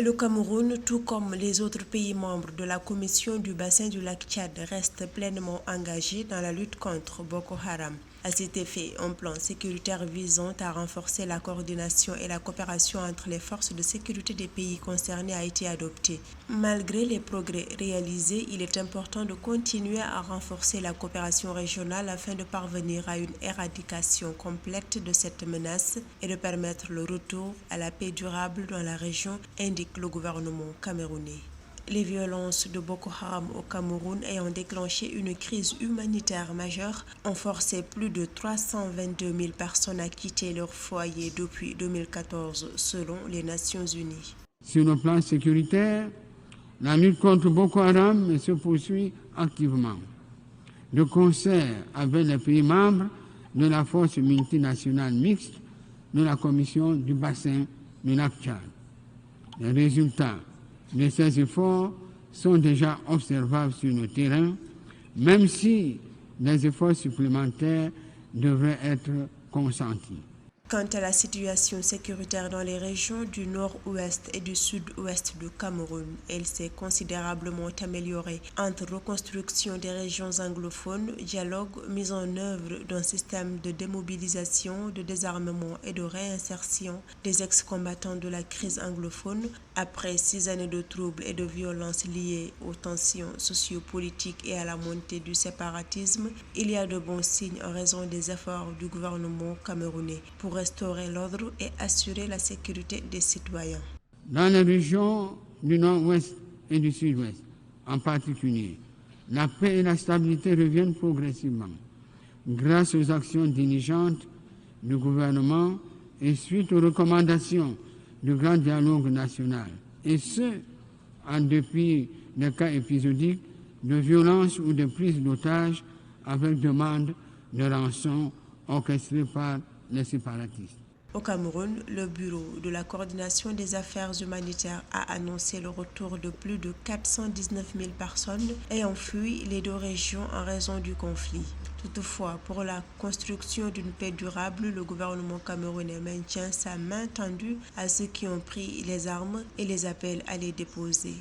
Le Cameroun, tout comme les autres pays membres de la Commission du bassin du lac Tchad, reste pleinement engagé dans la lutte contre Boko Haram. À cet effet, un plan sécuritaire visant à renforcer la coordination et la coopération entre les forces de sécurité des pays concernés a été adopté. Malgré les progrès réalisés, il est important de continuer à renforcer la coopération régionale afin de parvenir à une éradication complète de cette menace et de permettre le retour à la paix durable dans la région, indique le gouvernement camerounais. Les violences de Boko Haram au Cameroun ayant déclenché une crise humanitaire majeure ont forcé plus de 322 000 personnes à quitter leur foyer depuis 2014 selon les Nations Unies. Sur le plan sécuritaire, la lutte contre Boko Haram se poursuit activement. De concert avec les pays membres de la force multinationale mixte de la Commission du bassin du lac Tchad. Les résultats de ces efforts sont déjà observables sur le terrain, même si des efforts supplémentaires devraient être consentis. Quant à la situation sécuritaire dans les régions du nord-ouest et du sud-ouest du Cameroun, elle s'est considérablement améliorée. Entre reconstruction des régions anglophones, dialogue, mise en œuvre d'un système de démobilisation, de désarmement et de réinsertion des ex-combattants de la crise anglophone, après 6 années de troubles et de violences liées aux tensions sociopolitiques et à la montée du séparatisme, il y a de bons signes en raison des efforts du gouvernement camerounais pour restaurer l'ordre et assurer la sécurité des citoyens. Dans les régions du nord-ouest et du sud-ouest, en particulier, la paix et la stabilité reviennent progressivement grâce aux actions diligentes du gouvernement et suite aux recommandations du grand dialogue national, et ce, en dépit des cas épisodiques de violence ou de prise d'otages avec demande de rançon orchestrée par les séparatistes. Au Cameroun, le Bureau de la coordination des affaires humanitaires a annoncé le retour de plus de 419 000 personnes ayant fui les deux régions en raison du conflit. Toutefois, pour la construction d'une paix durable, le gouvernement camerounais maintient sa main tendue à ceux qui ont pris les armes et les appelle à les déposer.